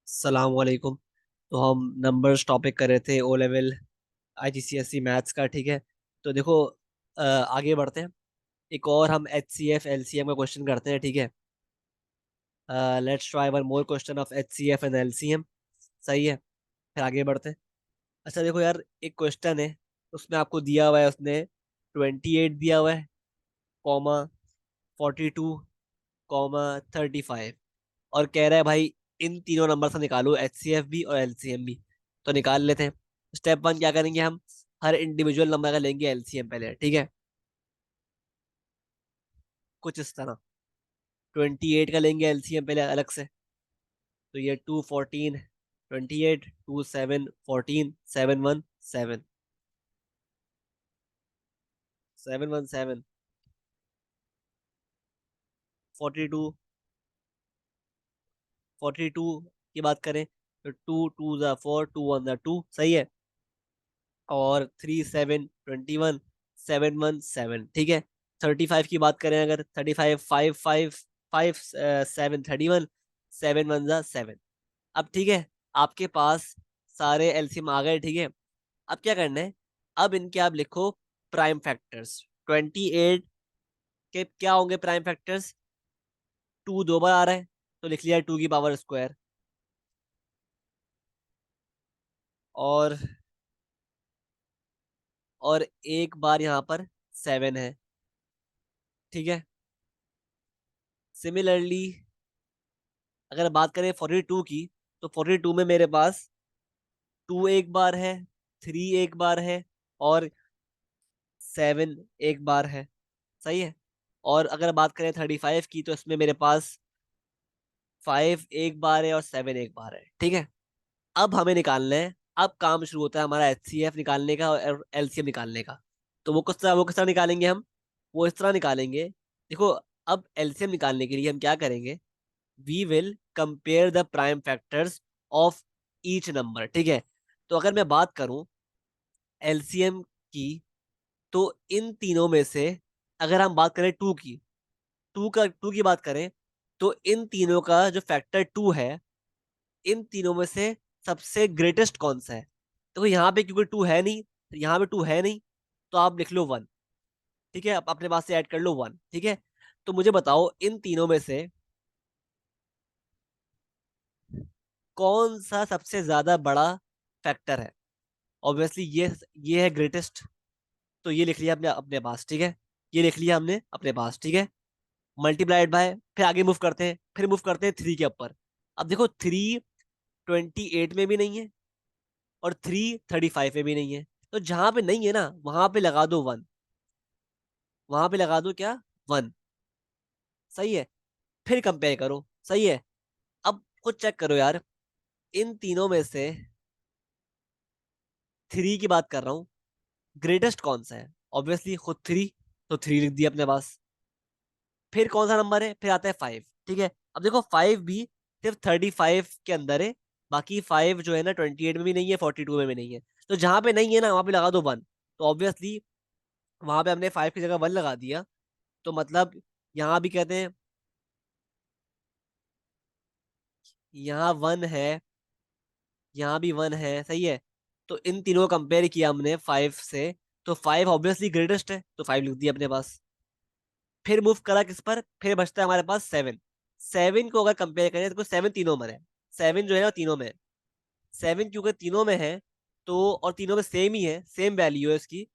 सलाम वालेकुम। तो हम नंबर्स टॉपिक कर रहे थे ओ लेवल आईजीसीएसई मैथ्स का। ठीक है, तो देखो, आगे बढ़ते हैं। एक और हम H C F L C M का क्वेश्चन करते हैं। ठीक है, let's try one more question of H C F and L C M. सही है, फिर आगे बढ़ते हैं। अच्छा देखो यार, एक क्वेश्चन है, उसमें आपको दिया हुआ है, उसने 28 दिया हुआ है, कॉमा 42, कॉमा 35, और कह रहा है भाई इन तीनों नंबर से निकालो एच सी एफ भी और एल सी एम भी। तो निकाल लेते हैं। स्टेप वन क्या करेंगे, हम हर इंडिविजुअल नंबर का लेंगे एलसीएम पहले। ठीक है, कुछ इस तरह 28 का लेंगे एलसीएम पहले अलग से। तो ये 2 14 28, 2 7 14, 7 1 7, 7 1 7, 42, 42 की बात करें तो 2 2 4, 2 1 2, सही है। और 3 7 21, 7 1 7, ठीक है। 35 की बात करें अगर, 35 5 5 5 7 31, 7 1 7। अब ठीक है, आपके पास सारे एलसीएम आ गए। ठीक है, अब क्या करना है, अब इनके आप लिखो प्राइम फैक्टर्स। 28 के क्या होंगे प्राइम फैक्टर्स? 2 दो बार आ रहा है, तो लिख लिया 2 की पावर स्क्वायर। और एक बार यहाँ पर 7 है। ठीक है, सिमिलरली अगर बात करें 42 की, तो 42 में मेरे पास 2 एक बार है, 3 एक बार है, और 7 एक बार है। सही है। और अगर बात करें 35 की, तो इसमें मेरे पास 5 एक बार है और 7 एक बार है। ठीक है, अब हमें निकालना है, अब काम शुरू होता है हमारा एच सी एफ निकालने का और एलसीएम निकालने का। तो वो किस तरह निकालेंगे हम? वो इस तरह निकालेंगे। देखो, अब एलसीएम निकालने के लिए हम क्या करेंगे, we will compare the prime factors of each number. ठीक है, तो अगर मैं बात करूं एलसीएम की, तो इन तीनों में से अगर हम बात करें टू की बात करें, तो इन तीनों का जो फैक्टर 2 है, इन तीनों में से सबसे ग्रेटेस्ट कौन सा है? तो यहाँ पे क्योंकि 2 है नहीं, तो यहाँ पे 2 है नहीं, तो आप लिख लो 1। ठीक है, आप अपने पास से ऐड कर लो 1। ठीक है, तो मुझे बताओ इन तीनों में से कौन सा सबसे ज्यादा बड़ा फैक्टर है? ऑब्वियसली ये है ग्रेटेस्ट। तो ये लिख लिया हमने अपने पास। ठीक है, ये लिख लिया हमने अपने पास। ठीक है, मल्टीप्लाइड बाय, फिर आगे मूव करते हैं, फिर मूव करते हैं 3 के ऊपर। अब देखो, 3 28 में भी नहीं है, और 3 35 में भी नहीं है। तो जहां पे नहीं है ना, वहां पे लगा दो 1। वहां पे लगा दो क्या? 1। सही है, फिर कंपेयर करो। सही है, अब खुद चेक करो यार, इन तीनों में से 3 की बात कर रहा हूँ, ग्रेटेस्ट कौन सा है? ऑब्वियसली खुद 3, तो 3 लिख दिया अपने पास। फिर कौन सा नंबर है? फिर आता है 5। ठीक है, अब देखो 5 भी सिर्फ 35 के अंदर है, बाकी 5 जो है ना 28 में भी नहीं है, 42 में भी नहीं है। तो जहां पे नहीं है ना, वहां पे लगा दो 1। तो ऑब्वियसली वहां पे हमने 5 की जगह 1 लगा दिया, तो मतलब यहाँ भी कहते हैं, यहाँ 1 है, यहाँ भी 1 है। सही है, तो इन तीनों को कंपेयर किया हमने 5 से, तो 5 ऑब्वियसली ग्रेटेस्ट है, तो 5 लिख दिया अपने पास। फिर मूव करा किस पर? फिर बचता है हमारे पास 7। 7 को अगर कंपेयर करें तो 7 तीनों में है। 7 जो है ना तीनों में है। 7 क्योंकि तीनों में है, तो और तीनों में सेम ही है, सेम वैल्यू है इसकी,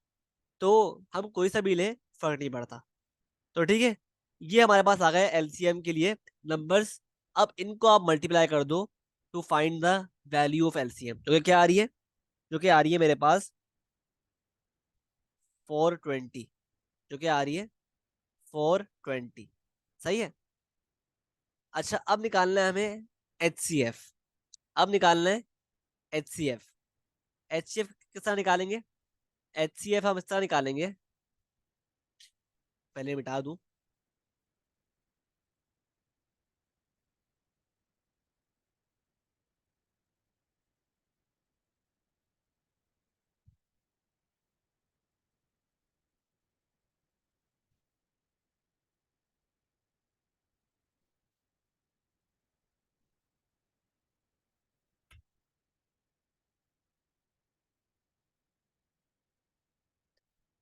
तो हम कोई सा भी लें फर्क नहीं पड़ता। तो ठीक है, ये हमारे पास आ गए एलसीएम के लिए नंबर्स। अब इनको आप मल्टीप्लाई कर दो to find the value of LCM, जो कि क्या आ रही है? जो कि आ रही है मेरे पास 420। जो कि आ रही है 420। सही है। अच्छा, अब निकालना है हमें एच सी एफ। अब निकालना है H C F. H C F किस तरह निकालेंगे? एच सी एफ हम इस तरह निकालेंगे, पहले मिटा दूं।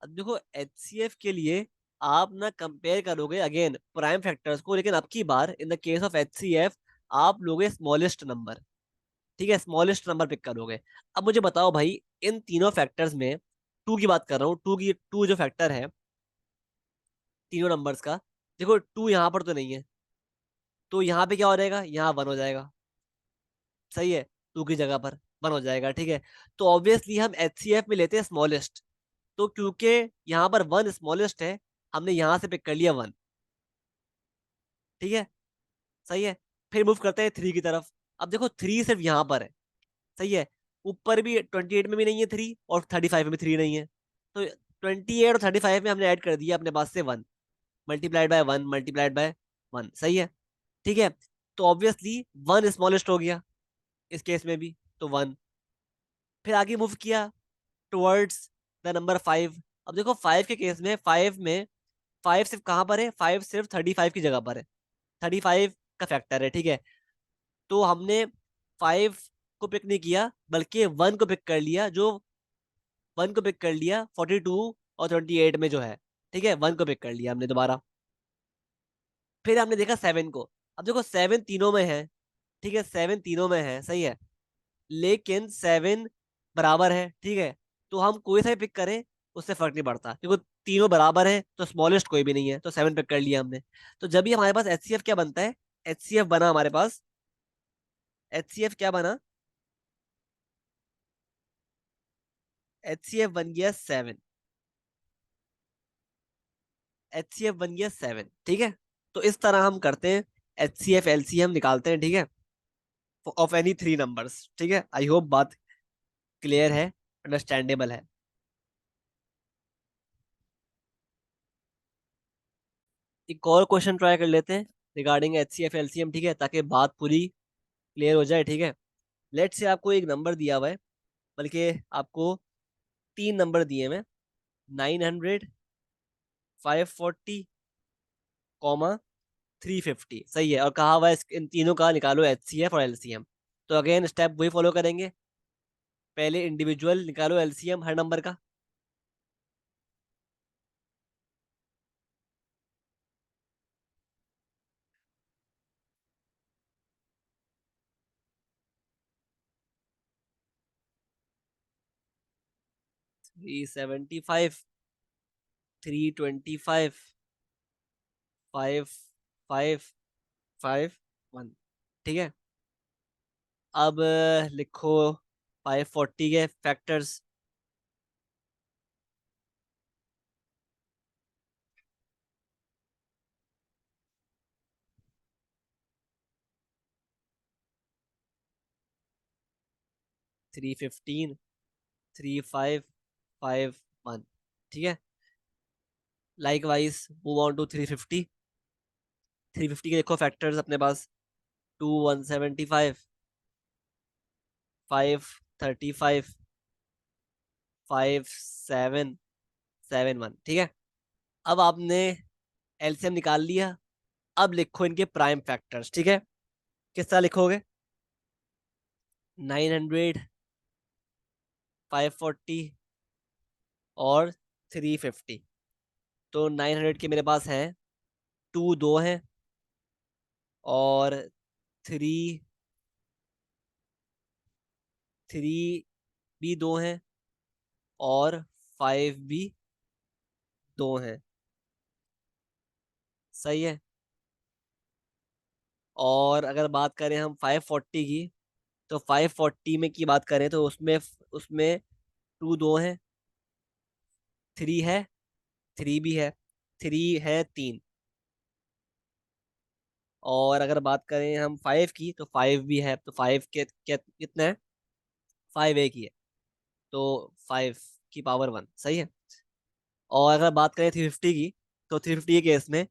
अब देखो एचसीएफ के लिए आप ना कंपेयर करोगे अगेन प्राइम फैक्टर्स को, लेकिन अब की बार in the case of HCF आप लोगे स्मॉलेस्ट नंबर। ठीक है, स्मॉलेस्ट नंबर पिक करोगे। अब मुझे बताओ भाई, इन तीनों फैक्टर्स में, टू की बात कर रहा हूँ, टू जो फैक्टर है तीनों नंबर्स का, देखो टू यहाँ पर तो नहीं है, तो यहाँ पे क्या हो जाएगा, यहाँ वन हो जाएगा। सही है, टू की जगह पर वन हो जाएगा। ठीक है, तो ऑब्वियसली हम एचसीएफ में लेते हैं स्मॉलेस्ट। तो क्योंकि यहाँ पर वन स्मॉलेस्ट है, हमने यहाँ से पिक कर लिया वन। ठीक है, सही है। फिर मूव करते हैं थ्री की तरफ। अब देखो थ्री सिर्फ यहाँ पर है। सही है, ऊपर भी 28 में भी नहीं है थ्री, और 35 में भी थ्री नहीं है। तो 28 और 35 में हमने ऐड कर दिया अपने पास से one, multiplied by one, multiplied by one. सही है। ठीक है, तो ऑब्वियसली वन स्मॉलेस्ट हो गया इस केस में भी, तो वन। फिर आगे मूव किया टुवर्ड्स द नंबर फाइव। अब देखो फाइव के केस में, फाइव सिर्फ कहाँ पर है, फाइव सिर्फ 35 की जगह पर है। 35 का फैक्टर है। ठीक है, तो हमने फाइव को पिक नहीं किया, बल्कि वन को पिक कर लिया, जो वन को पिक कर लिया 42 और 28 में जो है। ठीक है, वन को पिक कर लिया हमने दोबारा। फिर हमने देखा सेवन को। अब देखो सेवन तीनों में है। ठीक है, सेवन तीनों में है, सही है, लेकिन सेवन बराबर है। ठीक है, तो हम कोई सा भी पिक करें उससे फर्क नहीं पड़ता, क्योंकि तीनों बराबर है, तो स्मॉलेस्ट कोई भी नहीं है, तो सेवन पिक कर लिया हमने। तो जब भी हमारे पास एचसीएफ क्या बनता है, एचसीएफ बना हमारे पास, एचसीएफ क्या बना, एचसीएफ बन गया सेवन। एचसीएफ बन गया सेवन। ठीक है, तो इस तरह हम करते हैं, एचसीएफ एलसीएम निकालते हैं। ठीक है, ऑफ एनी थ्री नंबर्स। ठीक है, आई होप बात क्लियर है, अंडरस्टैंडेबल है। एक और क्वेश्चन ट्राई कर लेते हैं रिगार्डिंग एचसीएफ एलसीएम। ठीक है, ताकि बात पूरी क्लियर हो जाए। ठीक है, लेट से आपको एक नंबर दिया हुआ है, बल्कि आपको तीन नंबर दिए हैं, 900, 540, कॉमा 350। सही है, और कहा हुआ है इन तीनों का निकालो एचसीएफ और एलसीएम। तो अगेन स्टेप वही फॉलो करेंगे, पहले इंडिविजुअल निकालो एलसीएम हर नंबर का। 375, 325, 5, 5, 5, 1। ठीक है, अब लिखो 540 के फैक्टर्स। 315, 3551। ठीक है, likewise move on to 350। 350 के देखो फैक्टर्स अपने पास, 2175, 535, 5771। ठीक है, अब आपने एलसीएम निकाल लिया। अब लिखो इनके प्राइम फैक्टर्स। ठीक है, किस तरह लिखोगे, 900, 540 और 350। तो 900 के मेरे पास हैं, टू दो हैं, और थ्री थ्री भी दो हैं, और फाइव भी दो हैं। सही है, और अगर बात करें हम 540 की, तो 540 में की बात करें तो उसमें उसमें टू दो हैं, थ्री है, थ्री भी है, थ्री है तीन। और अगर बात करें हम फाइव की, तो फाइव भी है, तो फाइव के क्या कितना है, फाइव एक ही है, तो फाइव की पावर वन। सही है, और अगर बात करें 350 की, तो 350 के केस में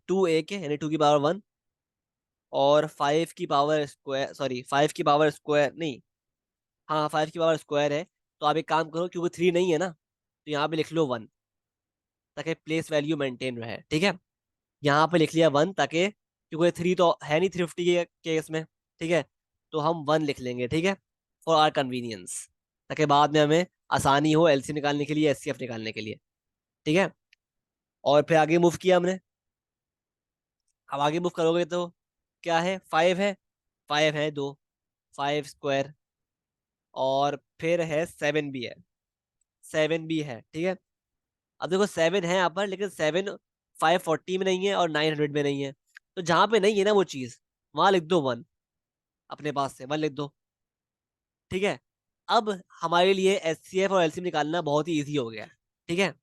टू एक है, यानी टू की पावर वन, और फाइव की पावर स्क्वायर, सॉरी फाइव की पावर स्क्वायर नहीं, हाँ फाइव की पावर स्क्वायर है। तो आप एक काम करो, क्योंकि थ्री नहीं है ना, तो यहाँ पे लिख लो वन, ताकि प्लेस वैल्यू मेंटेन रहे। ठीक है, यहाँ पे लिख लिया वन, ताकि क्योंकि थ्री तो है नहीं 350 के केस में। ठीक है, तो हम वन लिख लेंगे। ठीक है, फॉर आर कन्वीनियंस, ताकि बाद में हमें आसानी हो एलसीएम निकालने के लिए, एचसीएफ निकालने के लिए। ठीक है। और फिर आगे मूव किया हमने। अब आगे मूव करोगे तो क्या है, 5 है, 5 है दो, 5 स्क्वायर। और फिर है 7 भी है, 7 भी है। ठीक है। अब देखो 7 है यहाँ पर, लेकिन 7 540 में नहीं है और 900 में नहीं है। तो जहां पे नहीं है ना वो चीज, वहां लिख दो 1, अपने पास से 1 लिख दो। ठीक है। अब हमारे लिए एचसीएफ और एलसीएम निकालना बहुत ही इजी हो गया है। ठीक है।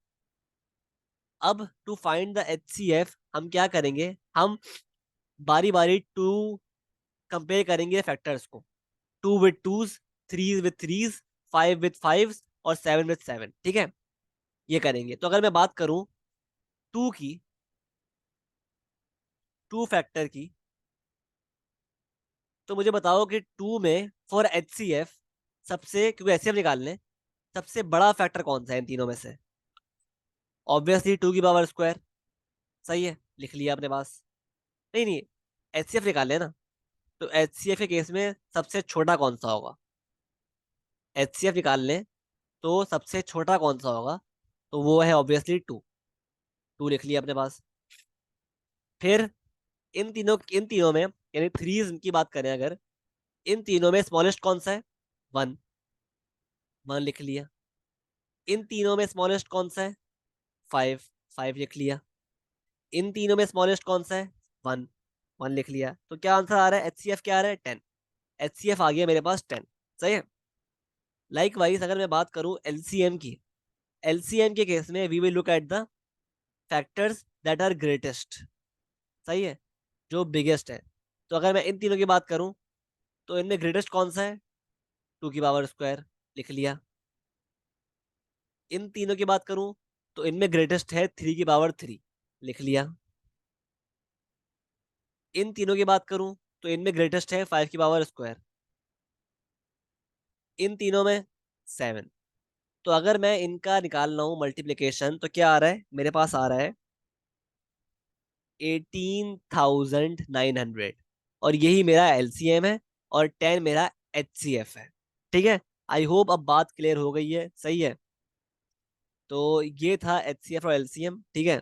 अब टू फाइंड द एचसीएफ हम क्या करेंगे, हम बारी बारी टू कंपेयर करेंगे फैक्टर्स को। 2 with 2s, 3 with 3s, 5 with 5s और 7 with 7। ठीक है। ये करेंगे। तो अगर मैं बात करूं टू की, टू फैक्टर की, तो मुझे बताओ कि टू में फॉर एचसीएफ सबसे, क्योंकि एचसीएफ निकालने, सबसे बड़ा फैक्टर कौन सा है इन तीनों में से? ऑब्वियसली 2 की पावर स्क्वायर। सही है, लिख लिया अपने पास। नहीं नहीं, एचसीएफ निकाल लेना। तो एचसीएफ के केस में सबसे छोटा कौन सा होगा? एचसीएफ निकाल लें तो सबसे छोटा कौन सा होगा? तो वो है ऑब्वियसली 2। 2 लिख लिया अपने पास। फिर इन तीनों में, यानी थ्रीज की बात करें अगर, इन तीनों में स्मॉलेस्ट कौन सा है? 1। 1 लिख लिया। इन तीनों में स्मॉलेस्ट कौन सा है? 5। 5 लिख लिया। इन तीनों में स्मॉलेस्ट कौन सा है? 1। 1 लिख लिया। तो क्या आंसर आ रहा है? एचसीएफ क्या आ रहा है? 10। एचसीएफ आ गया मेरे पास 10। सही है। लाइक वाइज अगर मैं बात करूं एलसीएम की, एलसीएम के केस में we will look at the factors that are greatest. सही है, जो बिगेस्ट है। तो अगर मैं इन तीनों की बात करूं तो इनमें ग्रेटेस्ट कौन सा है? 2 की पावर स्क्वायर, लिख लिया। इन तीनों की बात करूं तो इनमें ग्रेटेस्ट है 3 की पावर 3, लिख लिया। इन तीनों की बात करूं तो इनमें ग्रेटेस्ट है 5 की पावर स्क्वायर। इन तीनों में 7। तो अगर मैं इनका निकाल रहा हूं मल्टीप्लीकेशन, तो क्या आ रहा है मेरे पास? आ रहा है 18,900। और यही मेरा एलसीएम है और 10 मेरा एचसीएफ है। ठीक है। आई होप अब बात क्लियर हो गई है। सही है। तो ये था एचसीएफ और एलसीएम। ठीक है।